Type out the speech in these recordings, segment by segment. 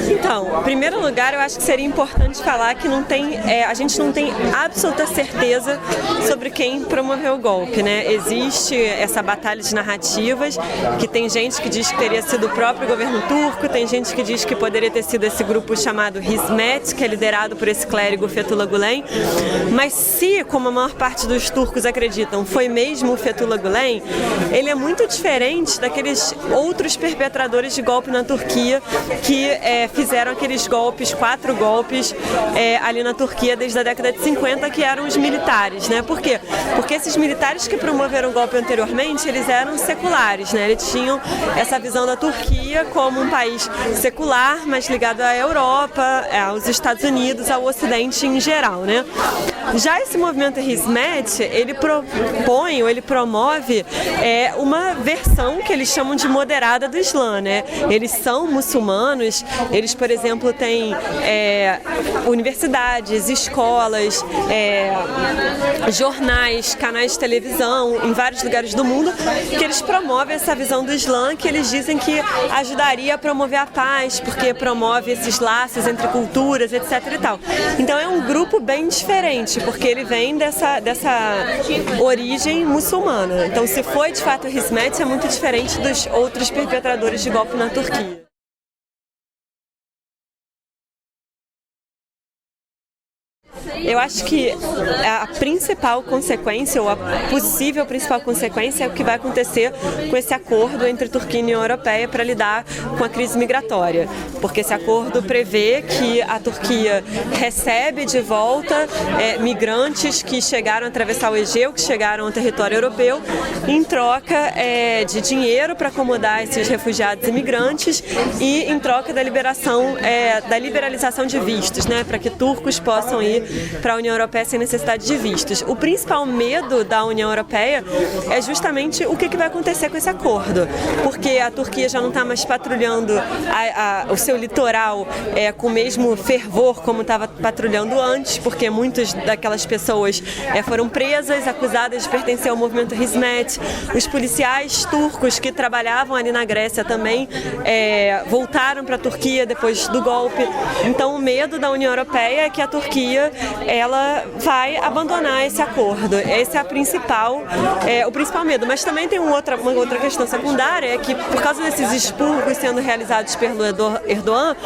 Então, em primeiro lugar, eu acho que seria importante falar que a gente não tem absoluta certeza sobre quem promoveu o golpe, né? Existe essa batalha de narrativas, que tem gente que diz que teria sido o próprio governo turco, tem gente que diz que poderia ter sido esse grupo chamado Hizmet, que é liderado por esse clérigo Fethullah Gülen, mas se, como a maior parte dos turcos acreditam, foi mesmo o Fethullah Gülen, ele é muito diferente daqueles outros perpetradores de golpe na Turquia que fizeram aqueles golpes, 4 golpes ali na Turquia desde a década de 50, que eram os militares, né? Por quê? Porque esses militares que promoveram o golpe anteriormente, eles eram seculares, né? Eles tinham essa visão da Turquia como um país secular, mas ligado à Europa, aos Estados Unidos, ao Ocidente em geral, né? Já esse movimento Hizmet, ele propõe ou ele promove uma versão que eles chamam de moderada do Islã, né? Eles são muçulmanos, eles, por exemplo, têm universidades, escolas, jornais, canais de televisão em vários lugares do mundo, que eles promovem essa visão do Islã, que eles dizem que ajudaria a promover a paz, porque promove esses laços entre culturas, etc. e tal. Então é um grupo bem diferente, porque ele vem dessa origem muçulmana. Então, se foi de fato o Hizmet, é muito diferente dos outros perpetradores de golpe na Turquia. Eu acho que a principal consequência, ou a possível principal consequência, é o que vai acontecer com esse acordo entre Turquia e União Europeia para lidar com a crise migratória. Porque esse acordo prevê que a Turquia recebe de volta migrantes que chegaram a atravessar o Egeu, que chegaram ao território europeu, em troca de dinheiro para acomodar esses refugiados e migrantes e em troca da liberalização de vistos, né, para que turcos possam ir para a União Europeia sem necessidade de vistos. O principal medo da União Europeia é justamente o que vai acontecer com esse acordo, porque a Turquia já não está mais patrulhando o seu litoral com o mesmo fervor como estava patrulhando antes, porque muitas daquelas pessoas foram presas, acusadas de pertencer ao movimento Hizmet. Os policiais turcos que trabalhavam ali na Grécia também voltaram para a Turquia depois do golpe. Então o medo da União Europeia é que a Turquia ela vai abandonar esse acordo. Esse é o principal medo. Mas também tem uma outra questão secundária, é que por causa desses expurgos sendo realizados pelo Erdogan,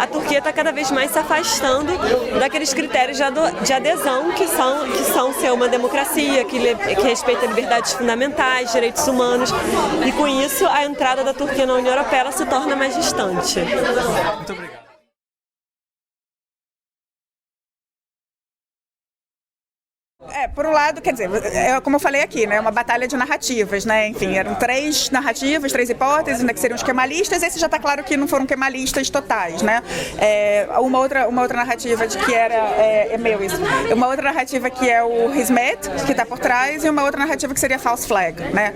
a Turquia está cada vez mais se afastando daqueles critérios de adesão que são ser uma democracia, que respeita liberdades fundamentais, direitos humanos, e com isso a entrada da Turquia na União Europeia ela se torna mais distante. Muito obrigado. Por um lado, quer dizer, como eu falei aqui, né, uma batalha de narrativas, né, enfim, eram 3 narrativas, 3 hipóteses, né, que seriam os kemalistas. Esse já está claro que não foram kemalistas totais, né, uma outra narrativa de que era, uma outra narrativa que é o Hizmet, que está por trás, e uma outra narrativa que seria False Flag, né,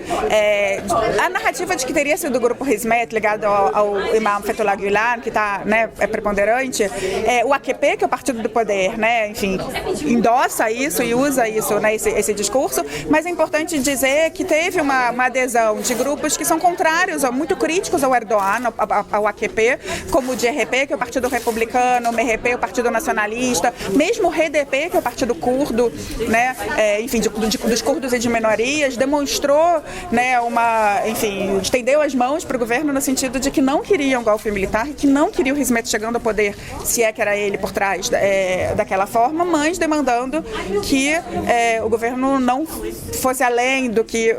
a narrativa de que teria sido o grupo Hizmet ligado ao imam Fethullah Gülen, que está, né, preponderante, o AKP, que é o partido do poder, né, enfim, endossa isso e usa isso, né, esse discurso, mas é importante dizer que teve uma adesão de grupos que são contrários, muito críticos ao Erdogan, ao AKP, como o DRP, que é o Partido Republicano, o MHP, o Partido Nacionalista, mesmo o HDP, que é o Partido Curdo, né, enfim, dos curdos e de minorias, demonstrou, né, enfim, estendeu as mãos para o governo no sentido de que não queriam golpe militar, que não queriam o Hizmet chegando ao poder, se é que era ele por trás daquela forma, mas demandando que o governo não fosse além do que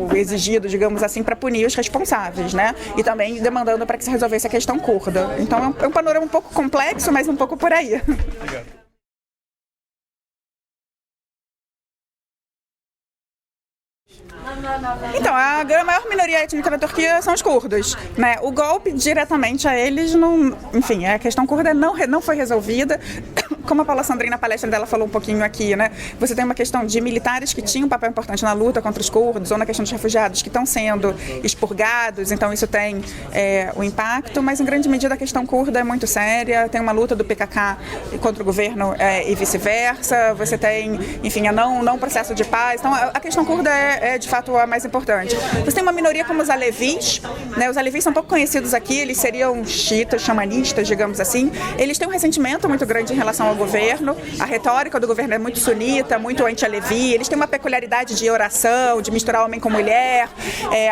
o exigido, digamos assim, para punir os responsáveis, né? E também demandando para que se resolvesse a questão curda. Então é um panorama um pouco complexo, mas um pouco por aí. Obrigado. Então, a maior minoria étnica da Turquia são os curdos, né? O golpe diretamente a eles, não, enfim, a questão curda não foi resolvida. como a Paula Sandrin na palestra dela falou um pouquinho aqui, né? Você tem uma questão de militares que tinham um papel importante na luta contra os curdos, ou na questão dos refugiados que estão sendo expurgados, então isso tem o impacto, mas em grande medida a questão curda é muito séria, tem uma luta do PKK contra o governo e vice-versa, você tem, enfim, não processo de paz, então a questão curda é de fato a mais importante. Você tem uma minoria como os alevis, né? Os alevis são pouco conhecidos aqui, eles seriam xiitas, xamanistas, digamos assim, eles têm um ressentimento muito grande em relação ao governo, a retórica do governo é muito sunita, muito anti-alevi, eles têm uma peculiaridade de oração, de misturar homem com mulher,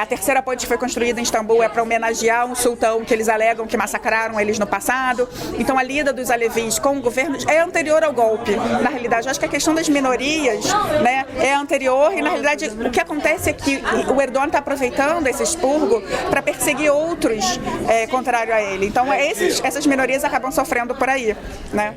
a terceira ponte que foi construída em Istambul é para homenagear um sultão que eles alegam que massacraram eles no passado, então a lida dos alevis com o governo é anterior ao golpe, na realidade. Eu acho que a questão das minorias, né, é anterior e na realidade o que acontece é que o Erdogan está aproveitando esse expurgo para perseguir outros contrário a ele, então essas minorias acabam sofrendo por aí, né?